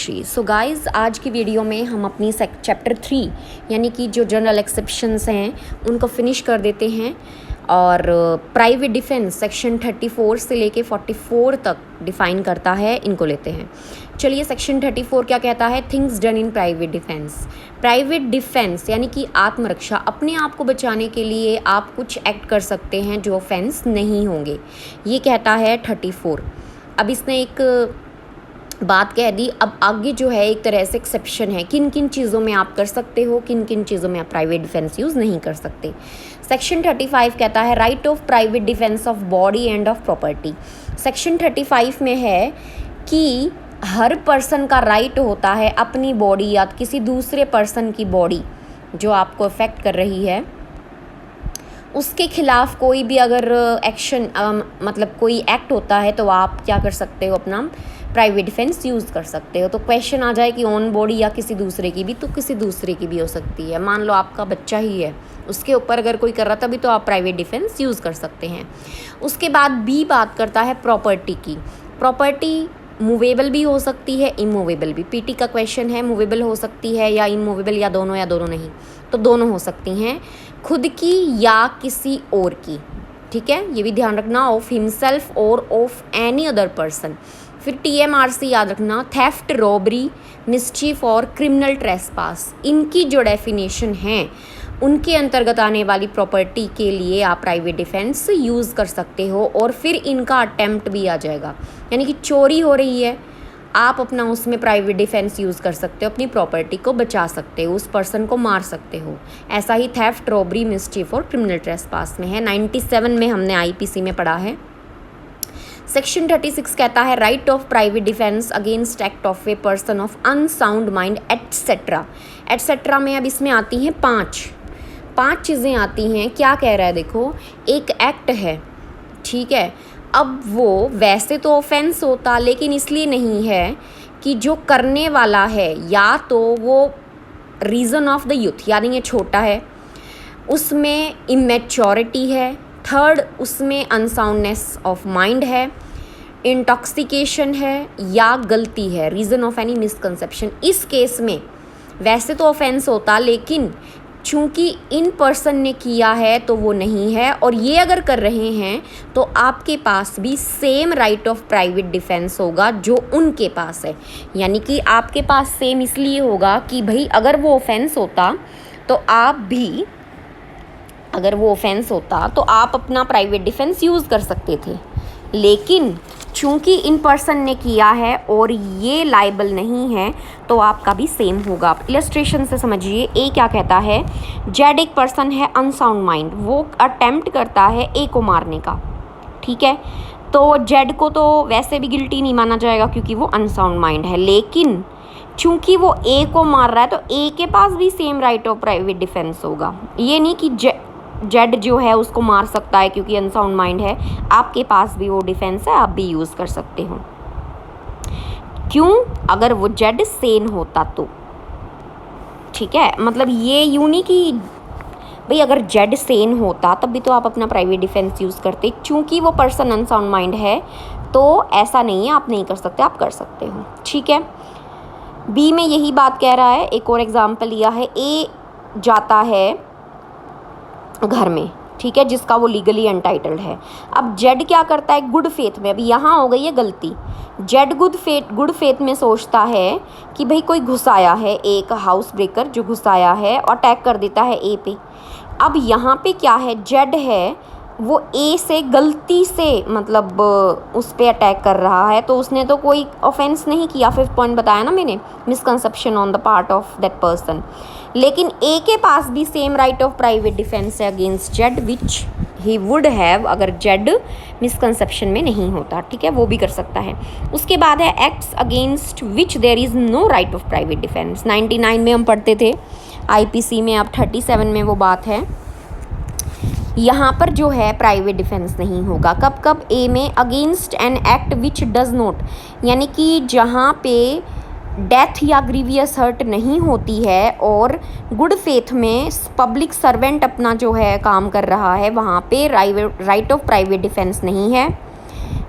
Meenakshi. So guys, आज की video में हम अपनी चैप्टर 3 यानी कि जो जनरल एक्सेप्शंस हैं उनको फिनिश कर देते हैं और प्राइवेट डिफेंस सेक्शन 34 से लेके 44 तक डिफ़ाइन करता है, इनको लेते हैं। चलिए, सेक्शन 34 क्या कहता है? Things done in private defence. Private defence यानी कि आत्मरक्षा, अपने आप को बचाने के लिए आप कुछ एक्ट कर सकते हैं जो ऑफेंस नहीं होंगे, ये कहता है 34। अब इसने एक बात कह दी। अब आगे जो है एक तरह से एक्सेप्शन है, किन किन चीज़ों में आप कर सकते हो, किन किन चीज़ों में आप प्राइवेट डिफेंस यूज़ नहीं कर सकते। सेक्शन 35 कहता है right of private defence of body end of property. Section 35 में है कि हर पर्सन का राइट होता है अपनी बॉडी या किसी दूसरे पर्सन की बॉडी जो आपको अफेक्ट कर रही है, उसके खिलाफ कोई भी अगर एक्शन मतलब कोई एक्ट होता है तो आप क्या कर सकते हो, अपना प्राइवेट डिफेंस यूज़ कर सकते हो। तो क्वेश्चन आ जाए कि ऑन बॉडी या किसी दूसरे की भी, तो किसी दूसरे की भी हो सकती है। मान लो आपका बच्चा ही है, उसके ऊपर अगर कोई कर रहा था भी तो आप प्राइवेट डिफेंस यूज़ कर सकते हैं। उसके बाद बी बात करता है प्रॉपर्टी की। प्रॉपर्टी मूवेबल भी हो सकती है, इमूवेबल भी। पीटी का क्वेश्चन है, मूवेबल हो सकती है या इमूवेबल, या दोनों नहीं, तो दोनों हो सकती हैं, खुद की या किसी और की। ठीक है, ये भी ध्यान रखना, ऑफ हिमसेल्फ और ऑफ एनी अदर पर्सन। फिर TMRC याद रखना, थेफ्ट, रॉबरी, मिस्चीफ और क्रिमिनल ट्रेसपास। इनकी जो डेफिनेशन है उनके अंतर्गत आने वाली प्रॉपर्टी के लिए आप प्राइवेट डिफेंस यूज़ कर सकते हो। और फिर इनका अटेम्प्ट भी आ जाएगा, यानी कि चोरी हो रही है, आप अपना उसमें प्राइवेट डिफेंस यूज़ कर सकते हो, अपनी प्रॉपर्टी को बचा सकते हो, उस पर्सन को मार सकते हो। ऐसा ही थेफ्ट, रॉबरी, मिस्चीफ और क्रिमिनल ट्रेसपास में है। 97 में हमने IPC में पढ़ा है। सेक्शन 36 कहता है right of private defence against act of a person of unsound mind etcetera. Etcetera में अब इसमें आती हैं पांच चीज़ें आती हैं। क्या कह रहा है देखो, एक एक्ट है, ठीक है, अब वो वैसे तो ऑफेंस होता लेकिन इसलिए नहीं है कि जो करने वाला है या तो वो रीज़न ऑफ द यूथ यानी ये छोटा है, उसमें इमेच्योरिटी है, थर्ड उसमें अनसाउंडनेस ऑफ माइंड है, इंटॉक्सिकेशन है या गलती है, रीज़न ऑफ एनी मिसकंसेप्शन। इस केस में वैसे तो ऑफेंस होता लेकिन चूंकि इन पर्सन ने किया है तो वो नहीं है, और ये अगर कर रहे हैं तो आपके पास भी same right of private defence होगा जो उनके पास है। यानी कि आपके पास सेम इसलिए होगा कि भाई अगर वो ऑफेंस होता तो आप अपना प्राइवेट डिफेंस यूज़ कर सकते थे, लेकिन चूंकि इन पर्सन ने किया है और ये लायबल नहीं है तो आपका भी सेम होगा। आप इलस्ट्रेशन से समझिए। ए क्या कहता है, जेड एक पर्सन है अनसाउंड माइंड, वो अटेम्प्ट करता है ए को मारने का, ठीक है, तो जेड को तो वैसे भी गिल्टी नहीं माना जाएगा क्योंकि वो अनसाउंड माइंड है, लेकिन चूंकि वो ए को मार रहा है तो ए के पास भी same right of private defence होगा। ये नहीं कि जेड जो है उसको मार सकता है क्योंकि अनसाउंड माइंड है, आपके पास भी वो डिफेंस है, आप भी यूज़ कर सकते हो। क्यों? अगर वो जेड सेन होता तो, ठीक है, मतलब ये यूँ नहीं कि भाई अगर जेड सेन होता तब भी तो आप अपना प्राइवेट डिफेंस यूज़ करते, चूँकि वो पर्सन अनसाउंड माइंड है तो ऐसा नहीं है आप नहीं कर सकते, आप कर सकते हो। ठीक है, बी में यही बात कह रहा है। एक और एग्जाम्पल लिया है, ए जाता है घर में, ठीक है, जिसका वो लीगली अनटाइटल्ड है। अब जेड क्या करता है गुड फेथ में, अभी यहाँ हो गई है गलती, जेड गुड फेथ में सोचता है कि भाई कोई घुसाया है, एक हाउस ब्रेकर जो घुसाया है और अटैक कर देता है ए पे। अब यहाँ पे क्या है, जेड है वो ए से गलती से मतलब उस पर अटैक कर रहा है, तो उसने तो कोई ऑफेंस नहीं किया, 5th पॉइंट बताया ना मैंने, misconception on the part of that person, लेकिन ए के पास भी same right of private defence है against Z which he would have अगर जेड मिसकंसेप्शन में नहीं होता, ठीक है, वो भी कर सकता है। उसके बाद है acts against which there is no right of private defence. 99 में हम पढ़ते थे, IPC में अब 37 में वो बात है। यहाँ पर जो है प्राइवेट डिफेंस नहीं होगा। कब ए में against an act which does not, यानी कि जहाँ पे डेथ या ग्रीवियस हर्ट नहीं होती है और गुड फेथ में पब्लिक सर्वेंट अपना जो है काम कर रहा है, वहाँ पे राइट ऑफ प्राइवेट डिफेंस नहीं है।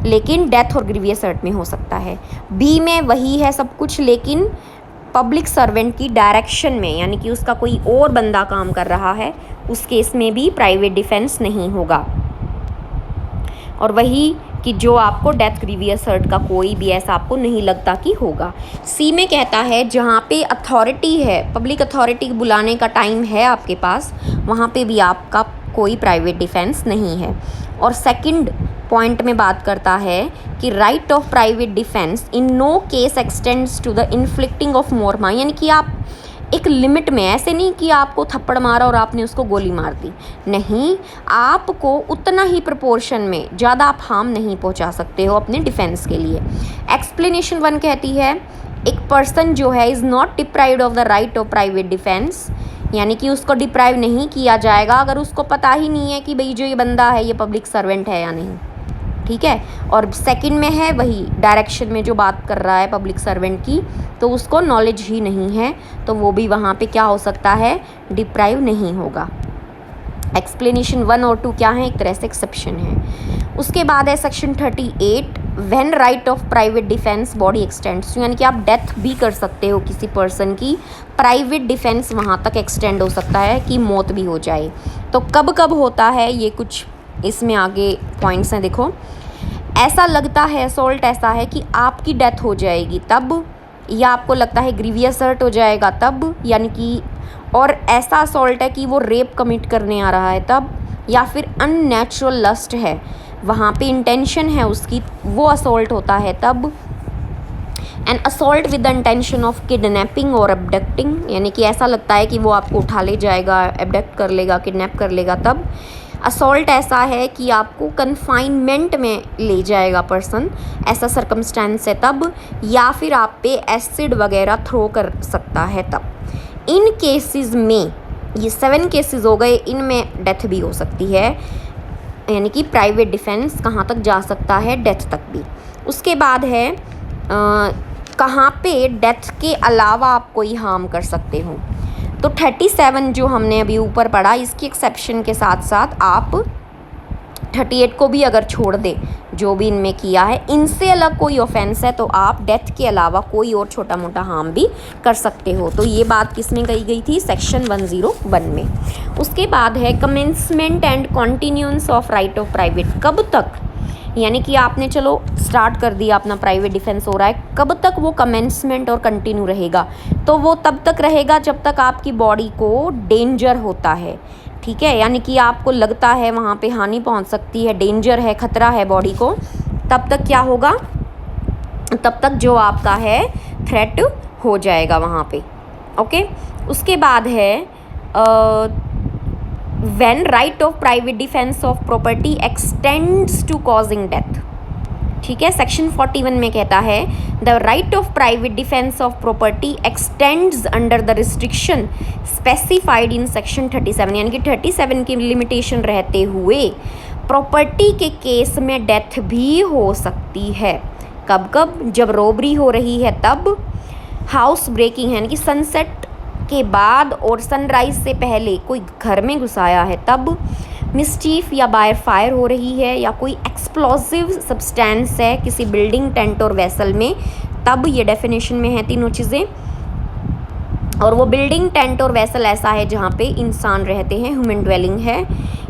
लेकिन डेथ और ग्रीवियस हर्ट में हो सकता है। बी में वही है सब कुछ, लेकिन पब्लिक सर्वेंट की डायरेक्शन में, यानी कि उसका कोई और बंदा काम कर रहा है, उस केस में भी प्राइवेट डिफेंस नहीं होगा। और वही कि जो आपको डेथ ग्रीवियस हर्ट का कोई भी ऐसा आपको नहीं लगता कि होगा। सी में कहता है जहाँ पे अथॉरिटी है, पब्लिक अथॉरिटी बुलाने का टाइम है आपके पास, वहाँ पे भी आपका कोई प्राइवेट डिफेंस नहीं है। और सेकंड पॉइंट में बात करता है कि right of private defence in no case extends to the inflicting of more harm, यानी कि आप एक लिमिट में, ऐसे नहीं कि आपको थप्पड़ मारा और आपने उसको गोली मार दी, नहीं, आपको उतना ही प्रोपोर्शन में ज़्यादा आप हार्म नहीं पहुंचा सकते हो अपने डिफेंस के लिए। एक्सप्लेनेशन 1 कहती है एक पर्सन जो है is not deprived of the right of private defence, यानी कि उसको डिप्राइव नहीं किया जाएगा अगर उसको पता ही नहीं है कि भाई जो ये बंदा है ये पब्लिक सर्वेंट है या नहीं, ठीक है। और सेकंड में है वही डायरेक्शन में जो बात कर रहा है पब्लिक सर्वेंट की, तो उसको नॉलेज ही नहीं है, तो वो भी वहाँ पे क्या हो सकता है, डिप्राइव नहीं होगा। एक्सप्लेनेशन 1 और 2 क्या है, एक तरह से एक्सेप्शन है। उसके बाद है section 38 when right of private defence body x tends, यानी कि आप डेथ भी कर सकते हो किसी पर्सन की, प्राइवेट डिफेंस वहाँ तक एक्सटेंड हो सकता है कि मौत भी हो जाए। तो कब कब होता है ये कुछ इसमें आगे पॉइंट्स हैं, देखो। ऐसा लगता है असॉल्ट ऐसा है कि आपकी डेथ हो जाएगी तब, या आपको लगता है ग्रीवियस हर्ट हो जाएगा तब, यानी कि, और ऐसा असॉल्ट है कि वो रेप कमिट करने आ रहा है तब, या फिर अननेचुरल लस्ट है, वहाँ पे इंटेंशन है उसकी, वो असॉल्ट होता है तब। N assault with the intention of kidnapping और अबडक्टिंग, यानी कि ऐसा लगता है कि वो आपको उठा ले जाएगा, अबडक्ट कर लेगा, किडनैप कर लेगा तब। असॉल्ट ऐसा है कि आपको कन्फाइनमेंट में ले जाएगा पर्सन, ऐसा सर्कमस्टेंस है तब, या फिर आप पे एसिड वगैरह थ्रो कर सकता है तब। इन केसेस में, ये 7 केसेस हो गए, इनमें डेथ भी हो सकती है, यानी कि प्राइवेट डिफेंस कहाँ तक जा सकता है, डेथ तक भी। उसके बाद है कहाँ पे डेथ के अलावा आप कोई हार्म कर सकते हो, तो 37 जो हमने अभी ऊपर पढ़ा, इसकी एक्सेप्शन के साथ साथ आप 38 को भी अगर छोड़ दे, जो भी इनमें किया है, इनसे अलग कोई ऑफेंस है तो आप डेथ के अलावा कोई और छोटा मोटा हार्म भी कर सकते हो। तो ये बात किस में कही गई थी, सेक्शन 101 में। उसके बाद है commencement and continuance of right of private, कब तक, यानी कि आपने चलो स्टार्ट कर दिया अपना प्राइवेट डिफेंस हो रहा है, कब तक वो कमेंसमेंट और कंटिन्यू रहेगा, तो वो तब तक रहेगा जब तक आपकी बॉडी को डेंजर होता है, ठीक है, यानी कि आपको लगता है वहाँ पे हानि पहुँच सकती है, डेंजर है, खतरा है बॉडी को, तब तक क्या होगा, तब तक जो आपका है थ्रेट हो जाएगा वहाँ पे, ओके। उसके बाद है when right of private defense of property extends to causing death, ठीक है। सेक्शन 41 में कहता है the right of private defence of property x tends under the restriction specified in section 37, यानी कि 37 की लिमिटेशन रहते हुए प्रॉपर्टी के केस में डेथ भी हो सकती है। कब कब, जब रॉबरी हो रही है तब, हाउस ब्रेकिंग यानी कि सनसेट के बाद और सनराइज से पहले कोई घर में घुसाया है तब, मिसचीफ या बाय फायर हो रही है, या कोई एक्सप्लोसिव सब्सटेंस है किसी बिल्डिंग, टेंट और वेसल में, तब ये डेफिनेशन में है तीनों चीज़ें। और वो बिल्डिंग, टेंट और वेसल ऐसा है जहाँ पे इंसान रहते हैं, ह्यूमन ड्वेलिंग है,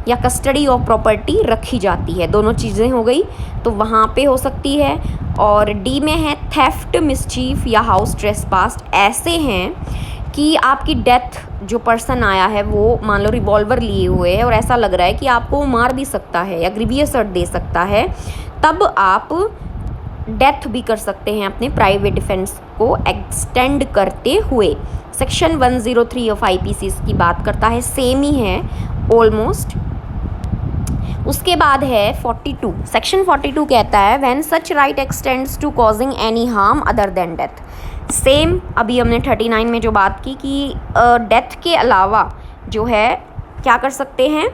या कस्टडी ऑफ प्रॉपर्टी रखी जाती है, दोनों चीज़ें हो गई, तो वहाँ पे हो सकती है। और डी में है थेफ्ट, मिसचीफ या हाउस ट्रेसपास, ऐसे हैं कि आपकी डेथ, जो पर्सन आया है वो मान लो रिवॉल्वर लिए हुए है और ऐसा लग रहा है कि आपको मार भी सकता है या ग्रीवियस हर्ट दे सकता है, तब आप डेथ भी कर सकते हैं अपने प्राइवेट डिफेंस को एक्सटेंड करते हुए। सेक्शन 103 ऑफ आईपीसी की बात करता है, सेम ही है ऑलमोस्ट। उसके बाद है 42, सेक्शन 42 कहता है when such right extends to causing any harm other than death. Same अभी हमने 39 में जो बात की कि डेथ के अलावा जो है क्या कर सकते हैं,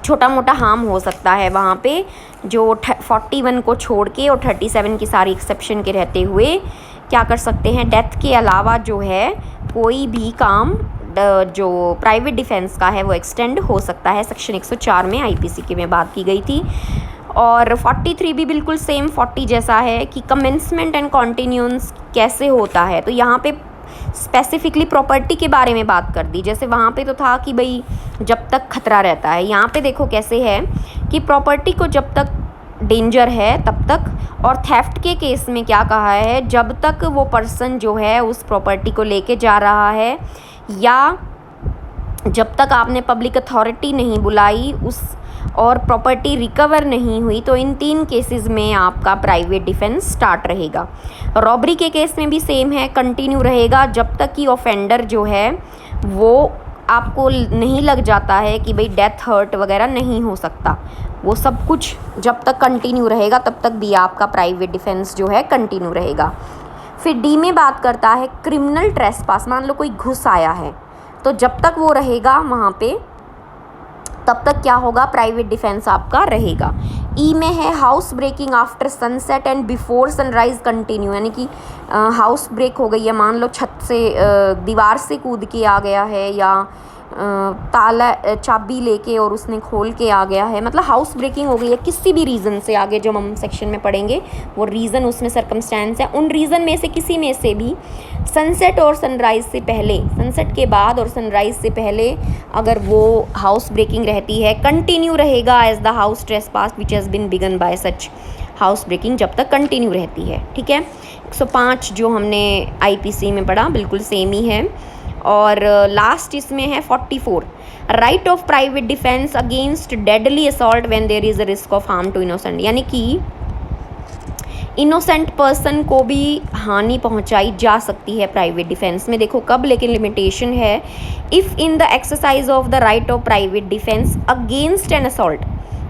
छोटा मोटा हार्म हो सकता है वहाँ पे, जो 41 को छोड़ के और 37 की सारी एक्सेप्शन के रहते हुए क्या कर सकते हैं, डेथ के अलावा जो है कोई भी काम जो प्राइवेट डिफेंस का है वो एक्सटेंड हो सकता है। सेक्शन 104 में आईपीसी की में बात की गई थी। और 43 भी बिल्कुल सेम 40 जैसा है कि कमेंसमेंट एंड कॉन्टिन्यूंस कैसे होता है। तो यहाँ पे स्पेसिफिकली प्रॉपर्टी के बारे में बात कर दी। जैसे वहाँ पे तो था कि भाई जब तक खतरा रहता है, यहाँ पे देखो कैसे है कि प्रॉपर्टी को जब तक डेंजर है तब तक, और थेफ्ट के केस में क्या कहा है, जब तक वो पर्सन जो है उस प्रॉपर्टी को लेके जा रहा है या जब तक आपने पब्लिक अथॉरिटी नहीं बुलाई उस और प्रॉपर्टी रिकवर नहीं हुई, तो इन 3 केसेस में आपका प्राइवेट डिफेंस स्टार्ट रहेगा। रॉबरी के केस में भी सेम है, कंटिन्यू रहेगा जब तक कि ऑफेंडर जो है वो आपको नहीं लग जाता है कि भाई डेथ हर्ट वगैरह नहीं हो सकता, वो सब कुछ जब तक कंटिन्यू रहेगा तब तक भी आपका प्राइवेट डिफेंस जो है कंटिन्यू रहेगा। फिर डी में बात करता है क्रिमिनल ट्रेसपास। मान लो कोई घुस आया है, तो जब तक वो रहेगा वहाँ पे तब तक क्या होगा, प्राइवेट डिफेंस आपका रहेगा। ई में है house breaking after sunset and before sunrise continue, यानी कि हाउस ब्रेक हो गई है, मान लो छत से दीवार से कूद के आ गया है या ताला चाबी लेके और उसने खोल के आ गया है, मतलब हाउस ब्रेकिंग हो गई है किसी भी रीज़न से। आगे जो हम सेक्शन में पढ़ेंगे वो रीज़न उसमें सर्कमस्टेंस है, उन रीज़न में से किसी में से भी सनसेट और सनराइज़ से पहले, सनसेट के बाद और सनराइज़ से पहले अगर वो हाउस ब्रेकिंग रहती है, कंटिन्यू रहेगा as the house trespass which has been begun by such house breaking, जब तक कंटिन्यू रहती है। ठीक है, 105 जो हमने IPC में पढ़ा बिल्कुल सेम ही है। और लास्ट इसमें है 44, right of private defence against deadly assault when there is a risk of harm to innocent, यानी कि इनोसेंट पर्सन को भी हानि पहुंचाई जा सकती है प्राइवेट डिफेंस में। देखो कब, लेकिन लिमिटेशन है, if in the exercise of the right of private defence against an assault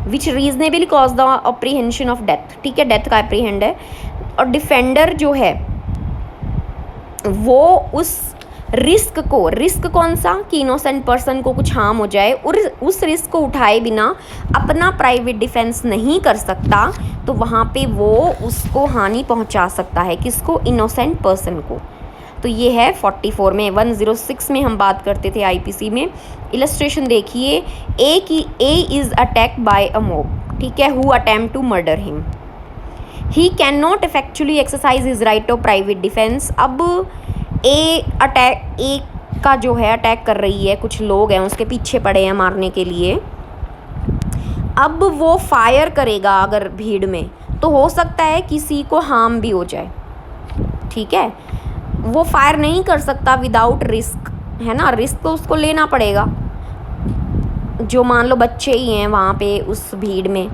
which reasonably cause the apprehension of death. ठीक है, डेथ का अप्रीहेंड है, और डिफेंडर जो है वो उस रिस्क को, रिस्क कौन सा कि इनोसेंट पर्सन को कुछ हार्म हो जाए, और उस रिस्क को उठाए बिना अपना प्राइवेट डिफेंस नहीं कर सकता, तो वहाँ पे वो उसको हानि पहुँचा सकता है, किसको, इनोसेंट पर्सन को। तो ये है 44 में। 106 में हम बात करते थे IPC में, इलस्ट्रेशन देखिए, A is attack by a mob, ठीक है, who attempt to murder him, he can not effectually exercise his right of private defence. अब ए का जो है अटैक कर रही है, कुछ लोग हैं उसके पीछे पड़े हैं मारने के लिए, अब वो फायर करेगा अगर भीड़ में, तो हो सकता है किसी को हार्म भी हो जाए। ठीक है, वो फायर नहीं कर सकता विदाउट रिस्क, है ना, रिस्क तो उसको लेना पड़ेगा, जो मान लो बच्चे ही हैं वहाँ पे उस भीड़ में,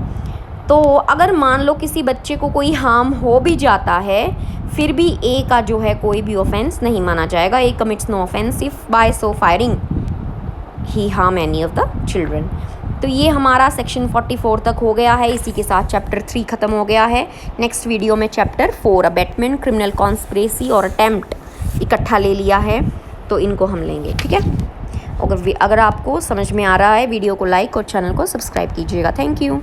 तो अगर मान लो किसी बच्चे को कोई हार्म हो भी जाता है, फिर भी ए का जो है कोई भी ऑफेंस नहीं माना जाएगा। A commits no offence if by so firing he harm any of the children. तो ये हमारा सेक्शन 44 तक हो गया है, इसी के साथ चैप्टर 3 ख़त्म हो गया है। नेक्स्ट वीडियो में चैप्टर 4 अबेटमेंट, क्रिमिनल कॉन्स्पिरेसी और अटेम्प्ट इकट्ठा ले लिया है, तो इनको हम लेंगे। ठीक है, अगर आपको समझ में आ रहा है वीडियो को लाइक और चैनल को सब्सक्राइब कीजिएगा। Thank you.